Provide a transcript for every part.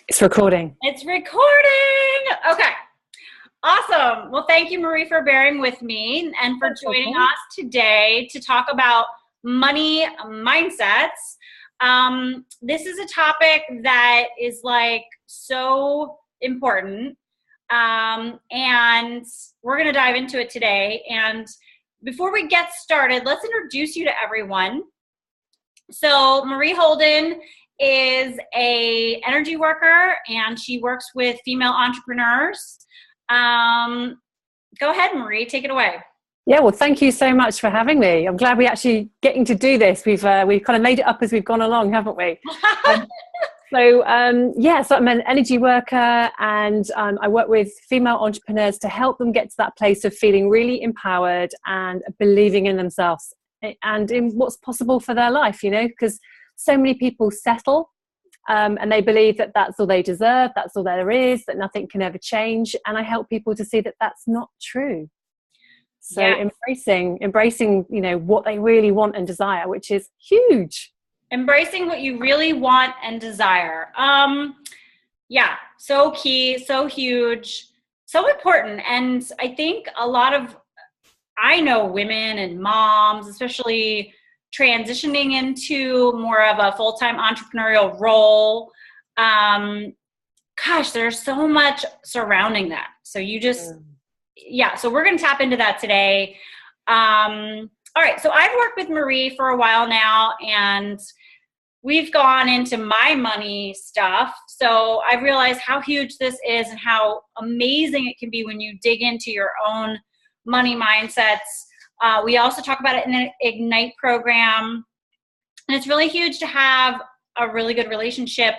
It's recording. It's recording. Okay. Awesome. Well, thank you, Marie, for bearing with me and for That's joining okay. us today to talk about money mindsets. This is a topic that is like so important. And we're going to dive into it today. And before we get started, let's introduce you to everyone. So Marie Houlden is a energy worker, and she works with female entrepreneurs. Go ahead, Marie, take it away. Yeah, well, thank you so much for having me. I'm glad we're actually getting to do this. We've kind of made it up as we've gone along, haven't we? So I'm an energy worker, and I work with female entrepreneurs to help them get to that place of feeling really empowered and believing in themselves and in what's possible for their life, because so many people settle and they believe that that's all they deserve, that's all there is, that nothing can ever change. And I help people to see that that's not true. So embracing, what they really want and desire, which is huge. Embracing what you really want and desire. So key, so huge, so important. And I think I know women and moms, especially transitioning into more of a full-time entrepreneurial role. There's so much surrounding that. So so we're going to tap into that today. All right. So I've worked with Marie for a while now, and we've gone into my money stuff. So I've realized how huge this is and how amazing it can be when you dig into your own money mindsets. We also talk about it in the Ignite program. And it's really huge to have a really good relationship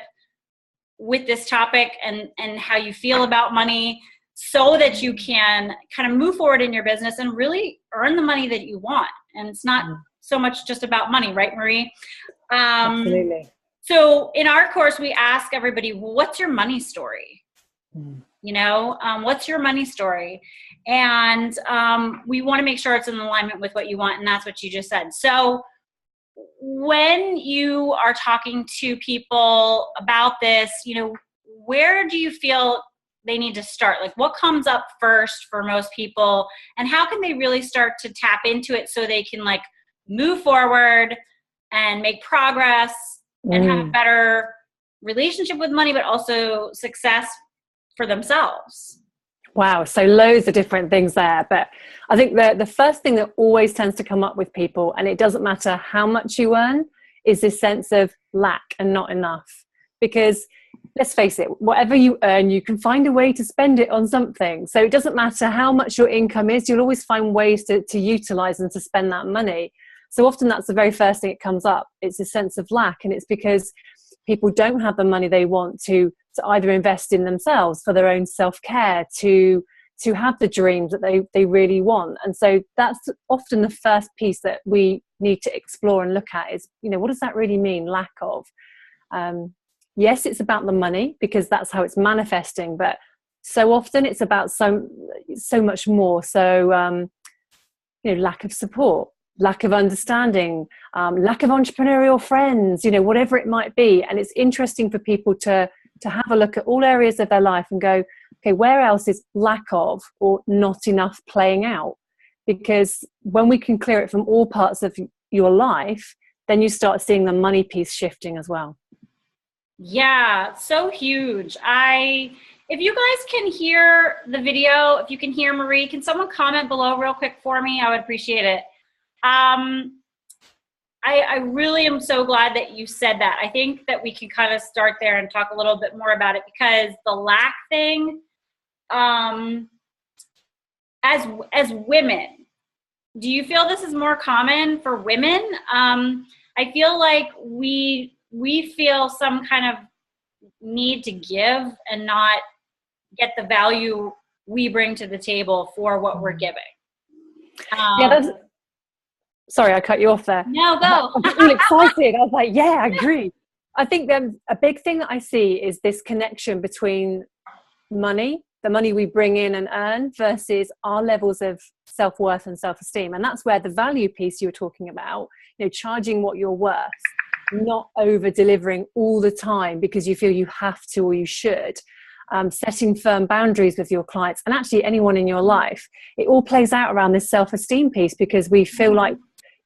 with this topic and how you feel about money, so that you can kind of move forward in your business and really earn the money that you want. And it's not so much just about money, right, Marie? Absolutely. So in our course, we ask everybody, what's your money story? What's your money story? And we want to make sure it's in alignment with what you want. And that's what you just said. So when you are talking to people about this, where do you feel they need to start? Like, what comes up first for most people, and how can they really start to tap into it so they can move forward and make progress and have a better relationship with money, but also success for themselves? Wow. So loads of different things there. But I think the first thing that always tends to come up with people, and it doesn't matter how much you earn, is this sense of lack and not enough. Because let's face it, whatever you earn, you can find a way to spend it on something. So it doesn't matter how much your income is, you'll always find ways to utilize and to spend that money. So often that's the very first thing that comes up. It's a sense of lack, and it's because people don't have the money they want to either invest in themselves for their own self-care, to have the dreams that they really want. And so that's often the first piece that we need to explore and look at is, what does that really mean, lack of? Yes, it's about the money because that's how it's manifesting, but so often it's about so much more. So, lack of support, lack of understanding, lack of entrepreneurial friends, whatever it might be. And it's interesting for people to have a look at all areas of their life and go, okay, where else is lack of or not enough playing out? Because when we can clear it from all parts of your life, then you start seeing the money piece shifting as well. Yeah, so huge. If you guys can hear the video, if you can hear Marie, can someone comment below real quick for me? I would appreciate it. I really am so glad that you said that. I think that we can kind of start there and talk a little bit more about it, because the lack thing, as women, do you feel this is more common for women? I feel like we feel some kind of need to give and not get the value we bring to the table for what we're giving. Sorry, I cut you off there. No, go. I'm really excited. I was like, yeah, I agree. I think a big thing that I see is this connection between money, the money we bring in and earn, versus our levels of self-worth and self-esteem. And that's where the value piece you were talking about, charging what you're worth. not over delivering all the time because you feel you have to or you should. Setting firm boundaries with your clients and actually anyone in your life. It all plays out around this self-esteem piece because we feel like,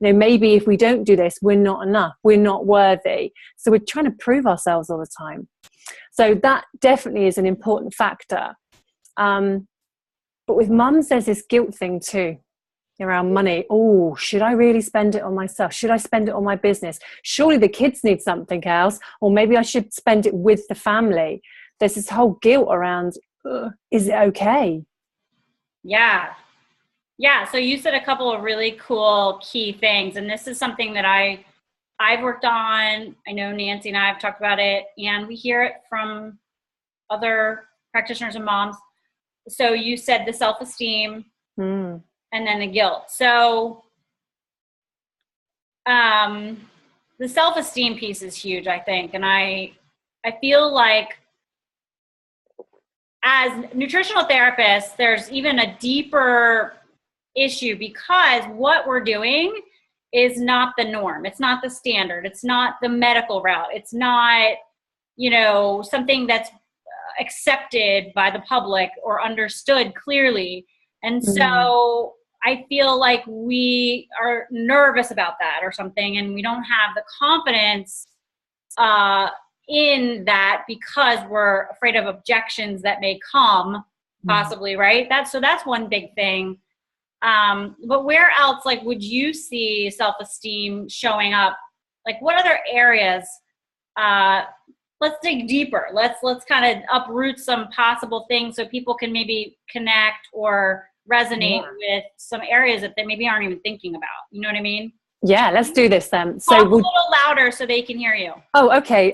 maybe if we don't do this, we're not enough, we're not worthy. So we're trying to prove ourselves all the time. So that definitely is an important factor. But with mums, there's this guilt thing too around money. Oh, should I really spend it on myself? Should I spend it on my business? Surely the kids need something else, or maybe I should spend it with the family. There's this whole guilt around, is it okay? Yeah. So you said a couple of really cool key things, and this is something that I've worked on. I know Nancy and I have talked about it, and we hear it from other practitioners and moms. So you said the self-esteem and then the guilt. So the self-esteem piece is huge, I think. And I feel like as nutritional therapists, there's even a deeper issue because what we're doing is not the norm. It's not the standard. It's not the medical route. It's not, something that's accepted by the public or understood clearly. And so I feel like we are nervous about that or something, and we don't have the confidence in that because we're afraid of objections that may come possibly, right? That's one big thing. But where else, would you see self-esteem showing up? What other areas? Let's dig deeper. Let's kind of uproot some possible things so people can maybe connect or resonate with some areas that they maybe aren't even thinking about. You know what I mean? Yeah, let's do this then. So talk a little louder so they can hear you. Oh, okay.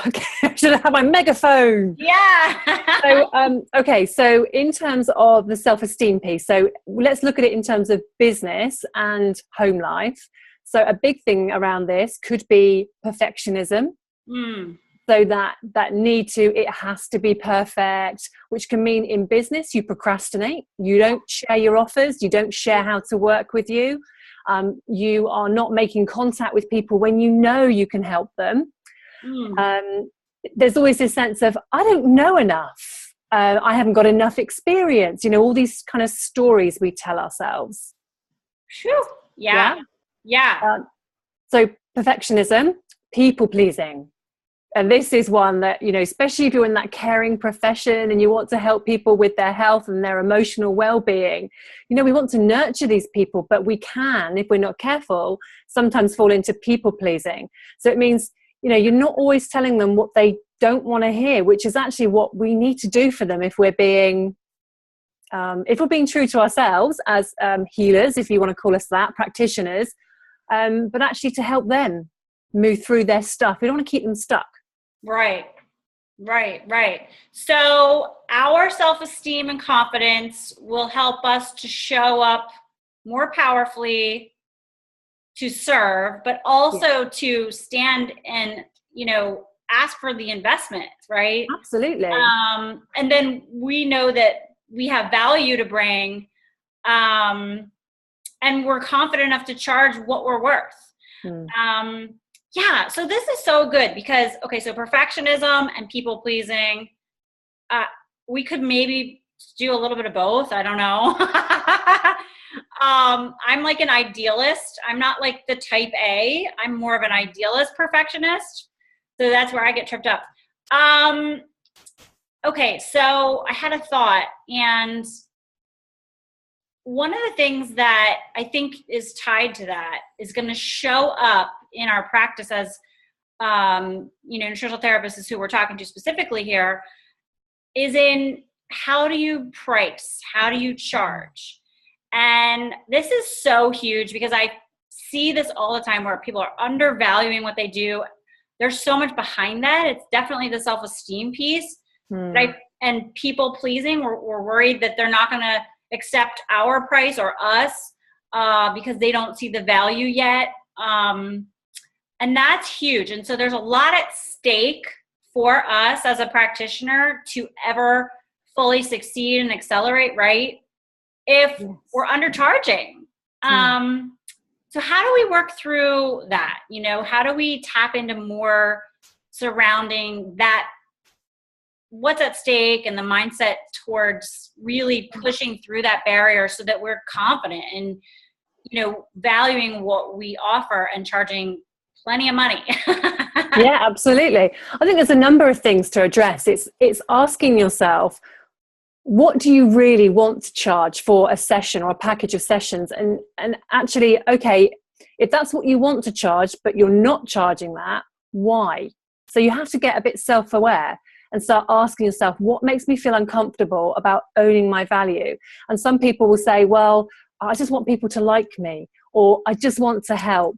Okay. I should have my megaphone. Yeah. Okay. So in terms of the self-esteem piece, so let's look at it in terms of business and home life. So a big thing around this could be perfectionism. So that need to, it has to be perfect, which can mean in business, you procrastinate. You don't share your offers. You don't share how to work with you. You are not making contact with people when you know you can help them. There's always this sense of, I don't know enough. I haven't got enough experience. All these kind of stories we tell ourselves. Yeah. So perfectionism, people pleasing. And this is one that, especially if you're in that caring profession and you want to help people with their health and their emotional well-being, we want to nurture these people, but we can, if we're not careful, sometimes fall into people pleasing. So it means, you're not always telling them what they don't want to hear, which is actually what we need to do for them if we're being true to ourselves as healers, if you want to call us that, practitioners, but actually to help them move through their stuff. We don't want to keep them stuck. Right. So our self-esteem and confidence will help us to show up more powerfully to serve, but also to stand and, ask for the investment, right? Absolutely. And then we know that we have value to bring, and we're confident enough to charge what we're worth. Yeah, so this is so good because, so perfectionism and people pleasing, we could maybe do a little bit of both. I don't know. I'm like an idealist. I'm not like the type A. I'm more of an idealist perfectionist. So that's where I get tripped up. Okay, so I had a thought, and one of the things that I think is tied to that is going to show up in our practice as, nutritional therapists is who we're talking to specifically here, is in how do you price? How do you charge? And this is so huge because I see this all the time where people are undervaluing what they do. There's so much behind that. It's definitely the self-esteem piece, right? And people pleasing. We're worried that they're not going to accept our price or us because they don't see the value yet. And that's huge. And so there's a lot at stake for us as a practitioner to ever fully succeed and accelerate, right? If we're undercharging. So how do we work through that? You know, how do we tap into more surrounding that, what's at stake, and the mindset towards really pushing through that barrier so that we're confident in, you know, valuing what we offer and charging plenty of money? Yeah, absolutely. I think there's a number of things to address. It's asking yourself, what do you really want to charge for a session or a package of sessions? And actually, okay, if that's what you want to charge, but you're not charging that, why? So you have to get a bit self-aware and start asking yourself, what makes me feel uncomfortable about owning my value? And some people will say, well, I just want people to like me, or I just want to help,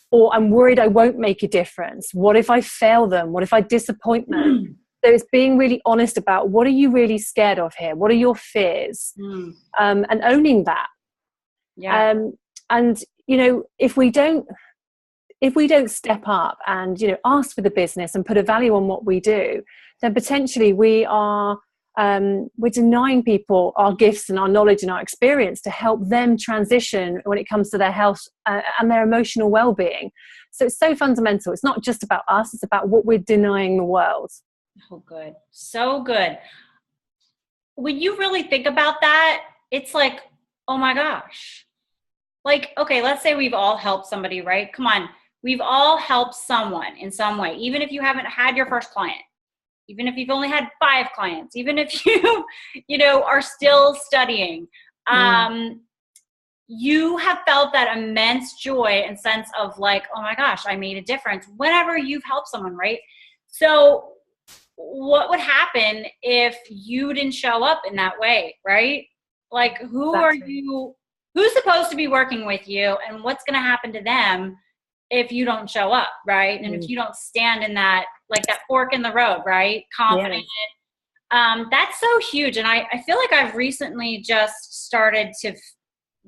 or I'm worried I won't make a difference. What if I fail them? What if I disappoint them? So it's being really honest about, what are you really scared of here? What are your fears? And owning that. Yeah. And, you know, if we don't step up and, you know, ask for the business and put a value on what we do, then potentially we're denying people our gifts and our knowledge and our experience to help them transition when it comes to their health and their emotional well-being. So it's so fundamental. It's not just about us, it's about what we're denying the world. Oh, good. So good. When you really think about that, it's like, oh my gosh. Like, okay, let's say we've all helped somebody, right? Come on. We've all helped someone in some way, even if you haven't had your first client, even if you've only had 5 clients, even if you, you know, are still studying. You have felt that immense joy and sense of like, oh my gosh, I made a difference whenever you've helped someone, right? So what would happen if you didn't show up in that way, right? Like, who's supposed to be working with you, and what's going to happen to them if you don't show up, right? And if you don't stand in that, like that fork in the road, right? Confident. Yeah. That's so huge. And I feel like I've recently just started to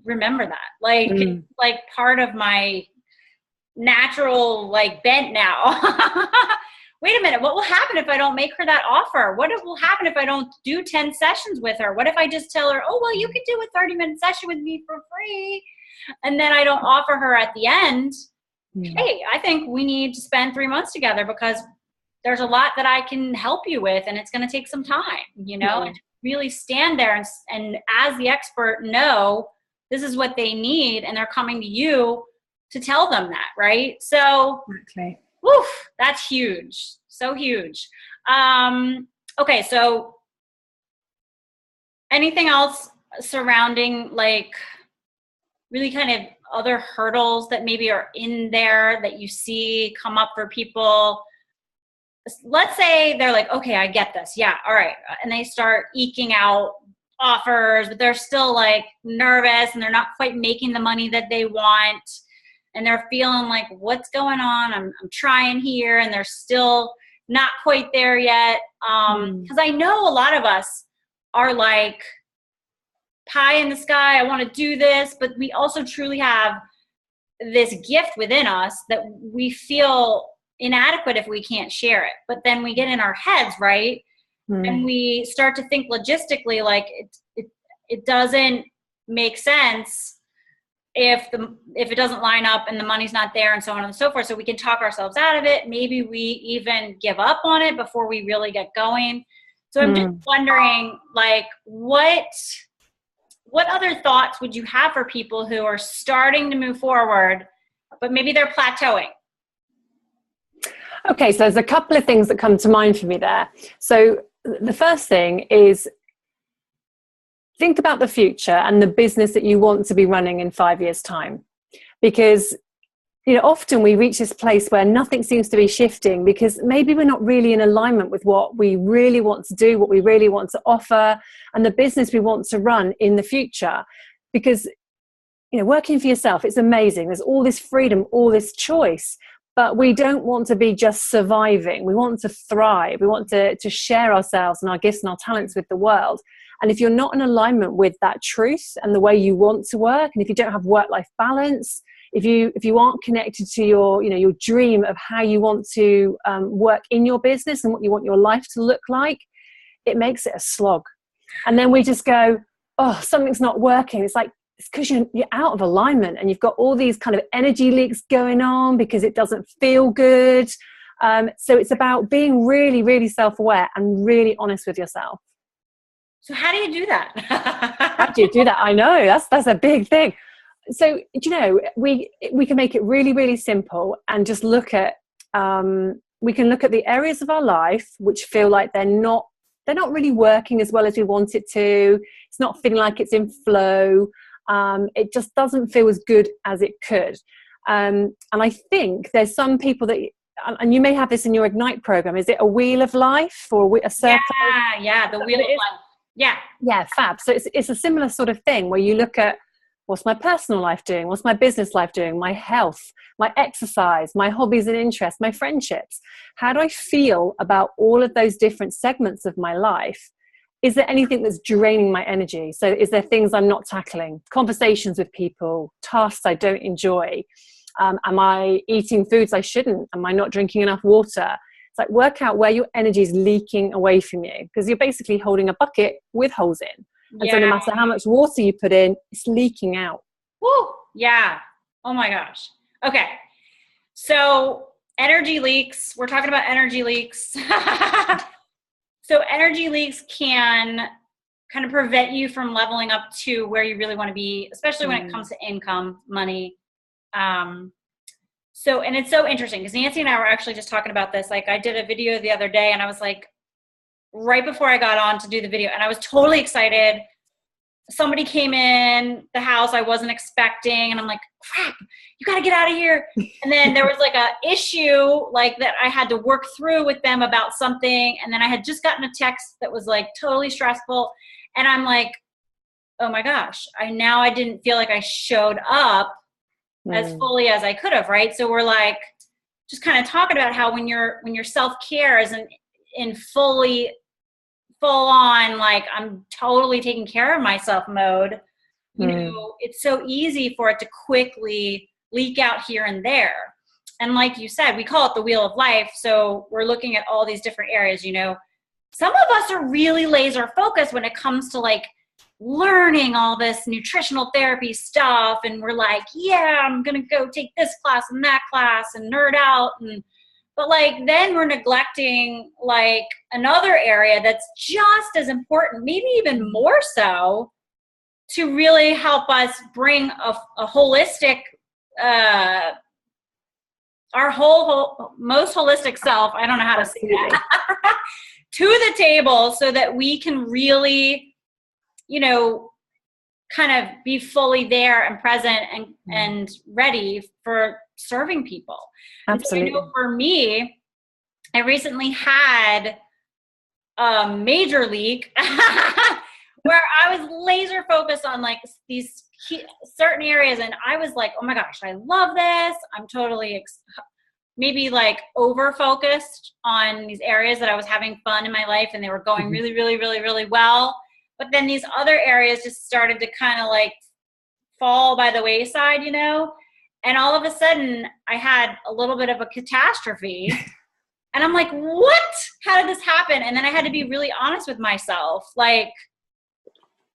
remember that, like, like part of my natural, like, bent now. Wait a minute, what will happen if I don't make her that offer? What will happen if I don't do 10 sessions with her? What if I just tell her, oh, well, you could do a 30-minute session with me for free, and then I don't offer her at the end? Hey, I think we need to spend 3 months together because there's a lot that I can help you with, and it's going to take some time, you know, and really stand there and as the expert know this is what they need, and they're coming to you to tell them that, right? So, woof, that's huge. So huge. Okay, so anything else surrounding, like, really kind of other hurdles that maybe are in there that you see come up for people? Let's say they're like, okay, I get this. Yeah, all right. And they start eking out offers, but they're still like nervous and they're not quite making the money that they want. And they're feeling like, what's going on? I'm trying here, and they're still not quite there yet. Because I know a lot of us are like, pie in the sky, I want to do this, but we also truly have this gift within us that we feel inadequate if we can't share it. But then we get in our heads, right? And we start to think logistically, like it doesn't make sense if it doesn't line up and the money's not there, and so on and so forth. So we can talk ourselves out of it. Maybe we even give up on it before we really get going. So I'm just wondering, like, what other thoughts would you have for people who are starting to move forward, but maybe they're plateauing? Okay, so there's a couple of things that come to mind for me there. So the first thing is, think about the future and the business that you want to be running in 5 years' time. Because, you know, often we reach this place where nothing seems to be shifting because maybe we're not really in alignment with what we really want to do, what we really want to offer, and the business we want to run in the future. Because, you know, working for yourself, it's amazing. There's all this freedom, all this choice, but we don't want to be just surviving. We want to thrive. We want to share ourselves and our gifts and our talents with the world. And if you're not in alignment with that truth and the way you want to work, and if you don't have work-life balance, if you aren't connected to your dream of how you want to work in your business and what you want your life to look like, it makes it a slog. And then we just go, oh, something's not working. It's like, it's because you're out of alignment and you've got all these kind of energy leaks going on because it doesn't feel good. So it's about being really, really self-aware and really honest with yourself. So how do you do that? How do you do that? I know that's a big thing. So, we can make it really, really simple and just look at, we can look at the areas of our life which feel like they're not really working as well as we want it to. It's not feeling like it's in flow. It just doesn't feel as good as it could. And I think there's some people that, and you may have this in your Ignite program, is it a wheel of life or a circle? Yeah, the wheel of life. Yeah, fab. So it's a similar sort of thing where you look at, what's my personal life doing? What's my business life doing? My health, my exercise, my hobbies and interests, my friendships. How do I feel about all of those different segments of my life? Is there anything that's draining my energy? So is there things I'm not tackling? Conversations with people, tasks I don't enjoy? Am I eating foods I shouldn't? Am I not drinking enough water? It's like, work out where your energy is leaking away from you, because you're basically holding a bucket with holes in. And so no matter how much water you put in, it's leaking out. Woo! Yeah. Oh my gosh. Okay. So energy leaks, we're talking about energy leaks. So energy leaks can kind of prevent you from leveling up to where you really want to be, especially when it comes to income, money. So, and it's so interesting because Nancy and I were actually just talking about this. Like, I did a video the other day and I was like, right before I got on to do the video, and I was totally excited. Somebody came in the house I wasn't expecting, and I'm like, crap, you got to get out of here. And then there was like a issue like that I had to work through with them about something. And then I had just gotten a text that was like totally stressful. And I'm like, oh my gosh, I didn't feel like I showed up as fully as I could have. Right. So we're like, just kind of talking about how when your self-care isn't in full on, like, I'm totally taking care of myself mode, you know, it's so easy for it to quickly leak out here and there. And like you said, we call it the wheel of life. So we're looking at all these different areas, you know. Some of us are really laser focused when it comes to like learning all this nutritional therapy stuff. And we're like, yeah, I'm going to go take this class and that class and nerd out. But like, then we're neglecting like another area that's just as important, maybe even more so, to really help us bring a holistic, our whole most holistic self, I don't know how to say that, to the table, so that we can really, you know, kind of be fully there and present and ready for serving people. Absolutely. So I know for me, I recently had a major leak where I was laser focused on like these certain areas, and I was like, oh my gosh, I love this. I'm totally maybe like over focused on these areas that I was having fun in my life, and they were going really, really, really, really well. But then these other areas just started to kind of like fall by the wayside, you know? And all of a sudden I had a little bit of a catastrophe. And I'm like, what? How did this happen? And then I had to be really honest with myself. Like,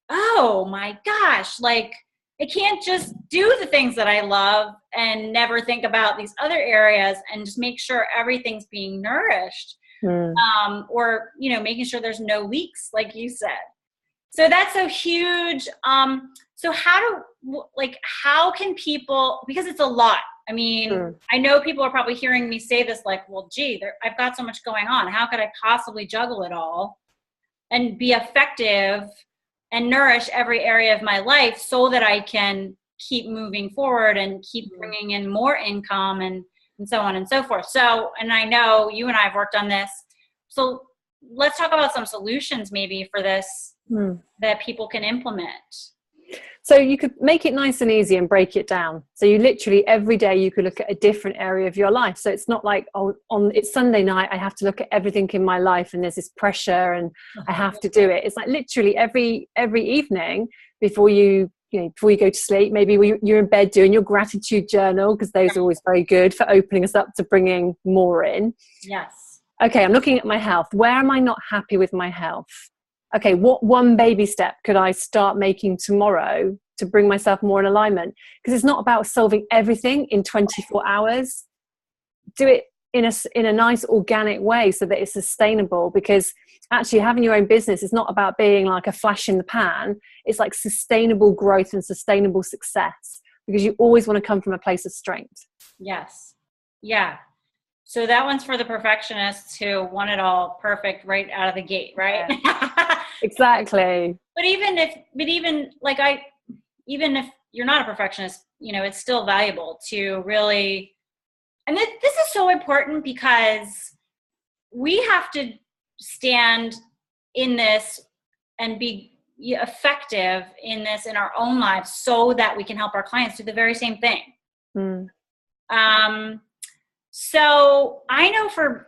oh my gosh, like I can't just do the things that I love and never think about these other areas and just make sure everything's being nourished. Or, you know, making sure there's no leaks, like you said. So that's so huge. So how can people, because it's a lot. I mean, I know people are probably hearing me say this like, well, gee, I've got so much going on. How could I possibly juggle it all and be effective and nourish every area of my life so that I can keep moving forward and keep bringing in more income and so on and so forth. So, and I know you and I have worked on this. So let's talk about some solutions maybe for this that people can implement. So you could make it nice and easy and break it down. So you literally every day you could look at a different area of your life. So it's not like, oh, it's Sunday night, I have to look at everything in my life and there's this pressure and I have to do it. It's like literally every evening before you go to sleep, maybe you're in bed doing your gratitude journal, because those are always very good for opening us up to bringing more in. Yes. Okay, I'm looking at my health. Where am I not happy with my health? okay, what one baby step could I start making tomorrow to bring myself more in alignment? Because it's not about solving everything in 24 hours. Do it in a nice organic way so that it's sustainable, because actually having your own business is not about being like a flash in the pan. It's like sustainable growth and sustainable success, because you always want to come from a place of strength. Yes. Yeah. So that one's for the perfectionists who want it all perfect right out of the gate, right? Yeah. Exactly. But even if you're not a perfectionist, you know, it's still valuable to really, and this is so important, because we have to stand in this and be effective in this in our own lives so that we can help our clients do the very same thing. So I know for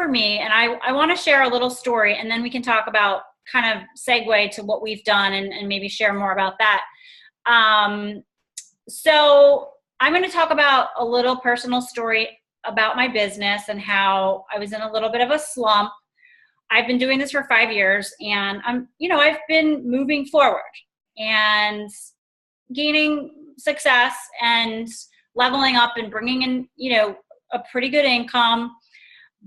me, and I want to share a little story, and then we can talk about, kind of segue to what we've done and maybe share more about that. So I'm going to talk about a little personal story about my business and how I was in a little bit of a slump. I've been doing this for 5 years, and I've been moving forward and gaining success and leveling up and bringing in, a pretty good income.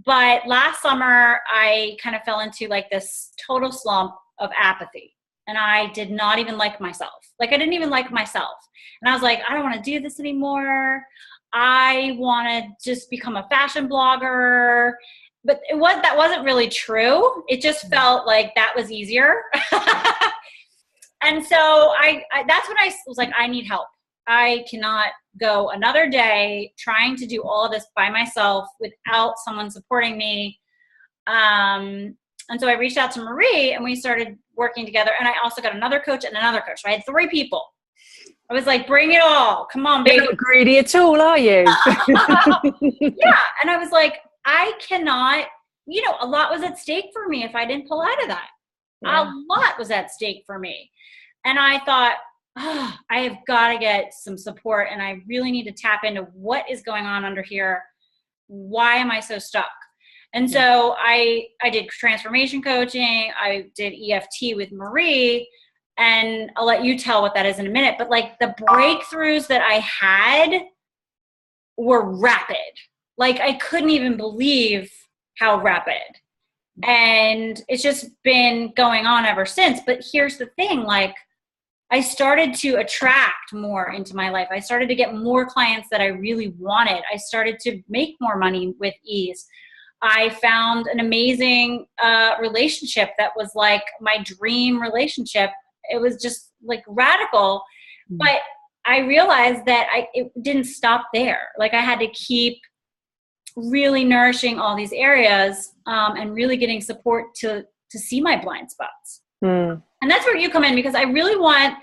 But last summer, I kind of fell into like this total slump of apathy. And I did not even like myself. Like, I didn't even like myself. And I was like, I don't want to do this anymore. I want to just become a fashion blogger. But that wasn't really true. It just felt like that was easier. And so that's when I was like, I need help. I cannot go another day trying to do all of this by myself without someone supporting me. And so I reached out to Marie, and we started working together. And I also got another coach and another coach. So I had 3 people. I was like, bring it all. Come on, baby. You're not greedy at all, are you? Yeah. And I was like, I cannot, a lot was at stake for me if I didn't pull out of that. Yeah. A lot was at stake for me. And I thought, I have got to get some support, and I really need to tap into what is going on under here. Why am I so stuck? And so I did transformation coaching. I did EFT with Marie, and I'll let you tell what that is in a minute. But like, the breakthroughs that I had were rapid. Like, I couldn't even believe how rapid. And it's just been going on ever since. But here's the thing, like, I started to attract more into my life. I started to get more clients that I really wanted. I started to make more money with ease. I found an amazing relationship that was like my dream relationship. It was just like radical. But I realized that it didn't stop there. Like, I had to keep really nourishing all these areas and really getting support to see my blind spots. And that's where you come in, because I really want,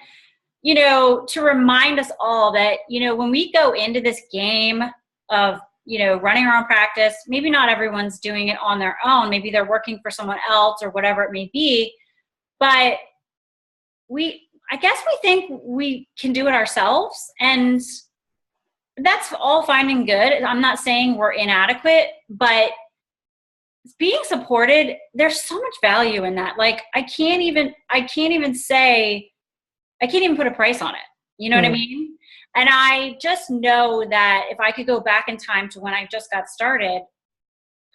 to remind us all that, when we go into this game of, running our own practice, maybe not everyone's doing it on their own. Maybe they're working for someone else or whatever it may be. But I guess we think we can do it ourselves. And that's all fine and good. I'm not saying we're inadequate, but being supported, there's so much value in that. Like, I can't even put a price on it. You know what I mean? And I just know that if I could go back in time to when I just got started,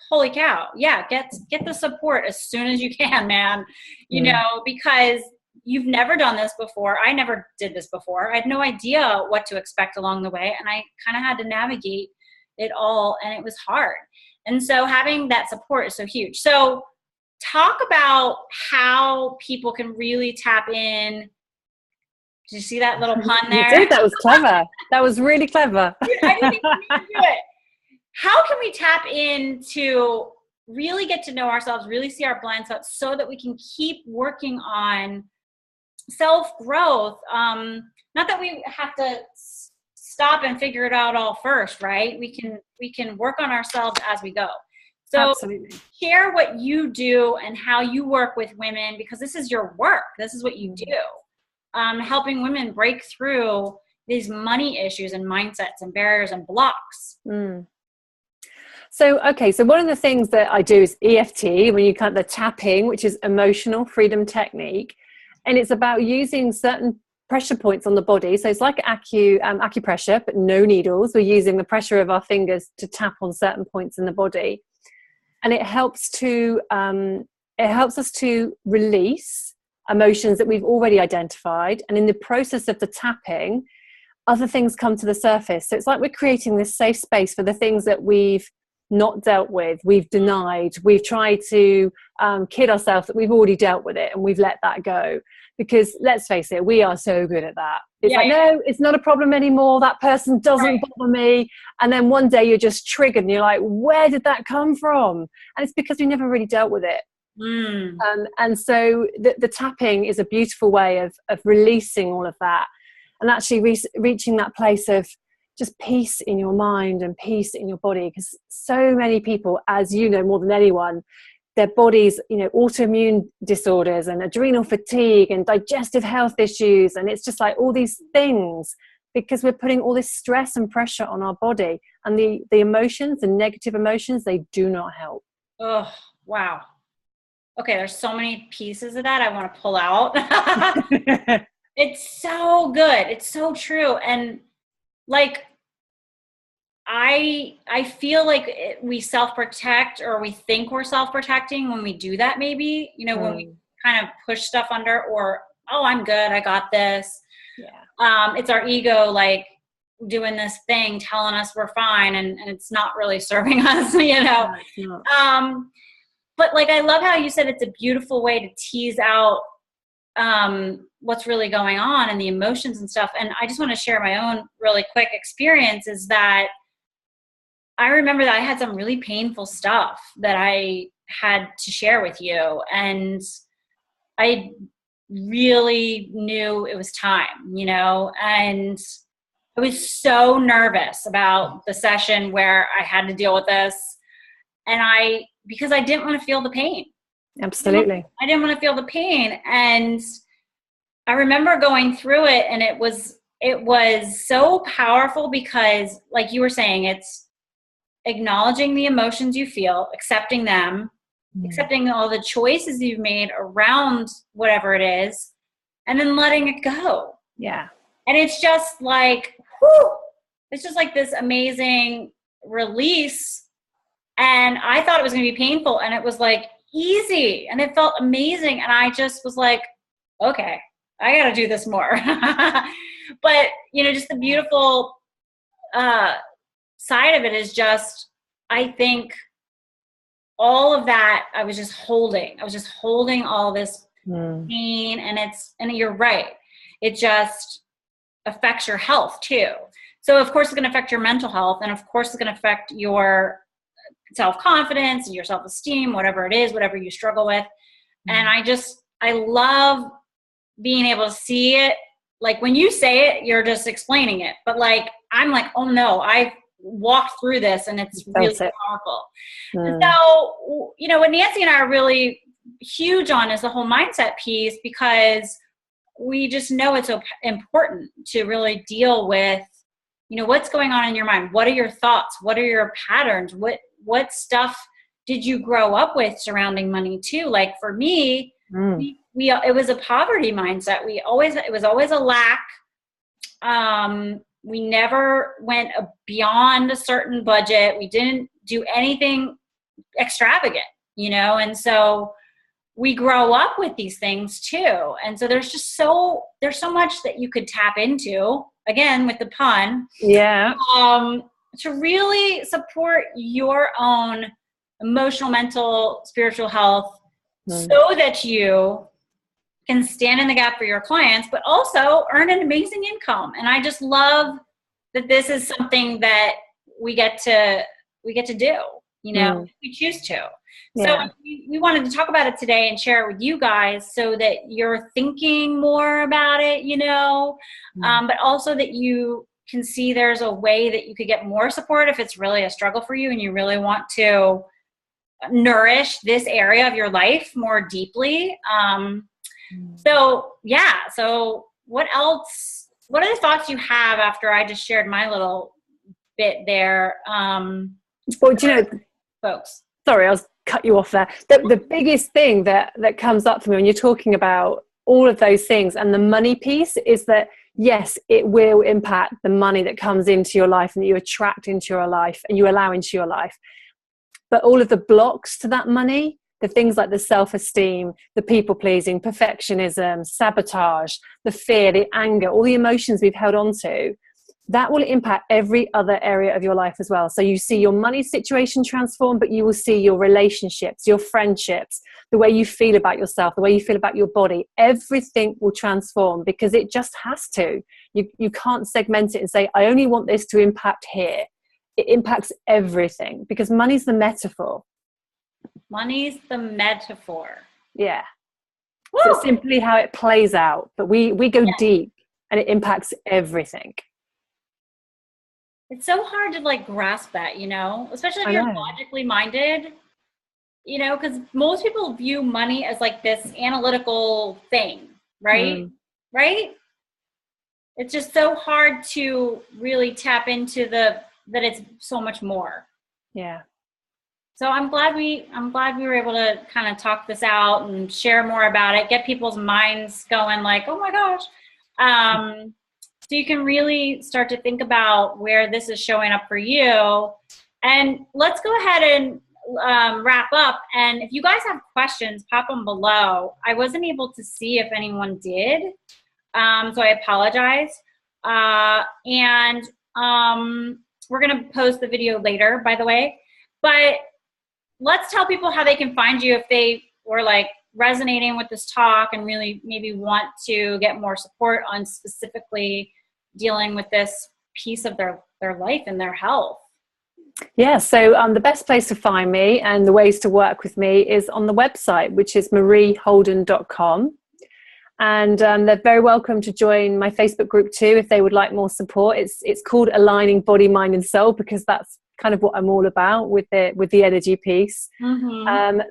holy cow. Yeah. Get the support as soon as you can, man, because you've never done this before. I never did this before. I had no idea what to expect along the way. And I kind of had to navigate it all, and it was hard. And so having that support is so huge. So talk about how people can really tap in. Did you see that little pun there? You did. That was clever. That was really clever. I didn't even need to do it. How can we tap in to really get to know ourselves, really see our blind spots, so that we can keep working on self-growth? Not that we have to stop and figure it out all first, right? We can work on ourselves as we go. So absolutely. Share what you do and how you work with women, because this is your work. This is what you do. Helping women break through these money issues and mindsets and barriers and blocks. So one of the things that I do is EFT, when you kind of the tapping, which is emotional freedom technique, and it's about using certain pressure points on the body. So it's like acupressure, but no needles. We're using the pressure of our fingers to tap on certain points in the body, and it helps us to release emotions that we've already identified. And in the process of the tapping, other things come to the surface. So it's like we're creating this safe space for the things that we've not dealt with, we've denied, we've tried to kid ourselves that we've already dealt with it and we've let that go. Because let's face it, we are so good at that. It's no, it's not a problem anymore. That person doesn't bother me. And then one day you're just triggered and you're like, where did that come from? And it's because we never really dealt with it. And so the tapping is a beautiful way of releasing all of that and actually reaching that place of just peace in your mind and peace in your body. Because so many people, as you know more than anyone, their bodies, autoimmune disorders and adrenal fatigue and digestive health issues. And it's just like all these things because we're putting all this stress and pressure on our body, and the emotions, the negative emotions, they do not help. Oh, wow. Okay. There's so many pieces of that I want to pull out. It's so good. It's so true. And like, I feel like we self-protect, or we think we're self-protecting when we do that, maybe, when we kind of push stuff under, or, oh, I'm good, I got this. Yeah. It's our ego, like, doing this thing, telling us we're fine, and it's not really serving us, Yeah, but like, I love how you said it's a beautiful way to tease out what's really going on and the emotions and stuff. And I just want to share my own really quick experience is that I remember that I had some really painful stuff that I had to share with you. And I really knew it was time, and I was so nervous about the session where I had to deal with this. And because I didn't want to feel the pain. Absolutely. I didn't want to feel the pain. And I remember going through it, and it was so powerful because, like you were saying, it's acknowledging the emotions you feel, accepting them, accepting all the choices you've made around whatever it is, and then letting it go. Yeah. And it's just like, whew, it's just like this amazing release. And I thought it was going to be painful, and it was like easy, and it felt amazing. And I just was like, okay, I got to do this more. But, just the beautiful side of it is just, I think all of that I was just holding all this pain, and you're right. It just affects your health too. So of course it's going to affect your mental health, and of course it's going to affect your self-confidence and your self-esteem, whatever it is, whatever you struggle with. And I love being able to see it. Like when you say it, you're just explaining it, but like, I'm like, oh no, I've walked through this, and it's really powerful. And so, what Nancy and I are really huge on is the whole mindset piece, because we just know it's so important to really deal with, what's going on in your mind. What are your thoughts? What are your patterns? What stuff did you grow up with surrounding money too? Like for me, it was a poverty mindset. It was always a lack. We never went beyond a certain budget. We didn't do anything extravagant, and so we grow up with these things too. And so there's so much that you could tap into, again, with the pun. Yeah. To really support your own emotional, mental, spiritual health so that you can stand in the gap for your clients, but also earn an amazing income. And I just love that this is something that we get to do, if we choose to. Yeah. So we wanted to talk about it today and share it with you guys so that you're thinking more about it, but also that you can see there's a way that you could get more support if it's really a struggle for you and you really want to nourish this area of your life more deeply. So what else, what are the thoughts you have after I just shared my little bit there? Well, do you know, folks? sorry, I was cut you off there. The biggest thing that comes up for me when you're talking about all of those things and the money piece is that, yes, it will impact the money that comes into your life and that you attract into your life and you allow into your life. But all of the blocks to that money, the things like the self-esteem, the people-pleasing, perfectionism, sabotage, the fear, the anger, all the emotions we've held on to, that will impact every other area of your life as well. So you see your money situation transform, but you will see your relationships, your friendships, the way you feel about yourself, the way you feel about your body. Everything will transform because it just has to. You can't segment it and say, I only want this to impact here. It impacts everything because money's the metaphor. Money's the metaphor. Yeah. Woo! So it's simply how it plays out. But we go deep and it impacts everything. It's so hard to like grasp that, you know, especially if you're logically minded, you know, because most people view money as like this analytical thing, right? Right? It's just so hard to really tap into that it's so much more. Yeah. So I'm glad we were able to kind of talk this out and share more about it, get people's minds going like, oh my gosh. So you can really start to think about where this is showing up for you. And let's go ahead and wrap up. And if you guys have questions, pop them below. I wasn't able to see if anyone did. So I apologize. And we're going to post the video later, by the way. But let's tell people how they can find you if they were like resonating with this talk and really maybe want to get more support on specifically dealing with this piece of their life and their health. Yeah, so the best place to find me and the ways to work with me is on the website, which is mariehoulden.com. And they're very welcome to join my Facebook group too if they would like more support. It's called Aligning Body, Mind and Soul because that's kind of what I'm all about with the energy piece.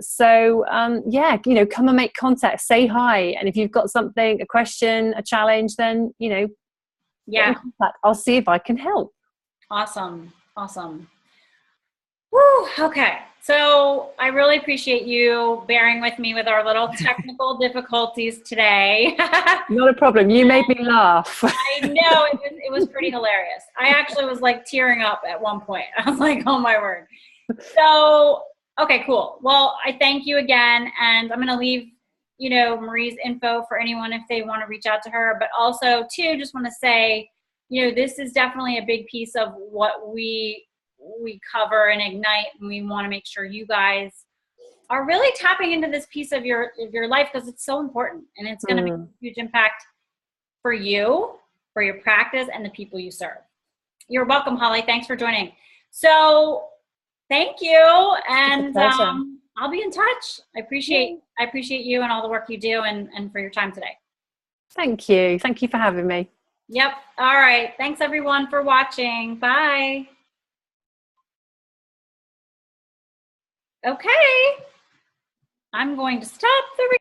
So yeah, you know, come and make contact, say hi, and if you've got something, a question, a challenge, then you know, get in contact. I'll see if I can help. Awesome. Woo, okay. So I really appreciate you bearing with me with our little technical difficulties today. Not a problem. You made me laugh. I know, it was pretty hilarious. I actually was like tearing up at one point. I was like, oh my word. So, okay, cool. Well, I thank you again. And I'm going to leave, you know, Marie's info for anyone if they want to reach out to her. But also, too, just want to say, you know, this is definitely a big piece of what we cover and Ignite, and we want to make sure you guys are really tapping into this piece of your life because it's so important and it's going to make a huge impact for you, for your practice, and the people you serve. You're welcome, Holly. Thanks for joining. So thank you, and I'll be in touch. I appreciate you and all the work you do and for your time today. Thank you for having me. Yep. All right. Thanks everyone for watching. Bye. Okay, I'm going to stop the recording.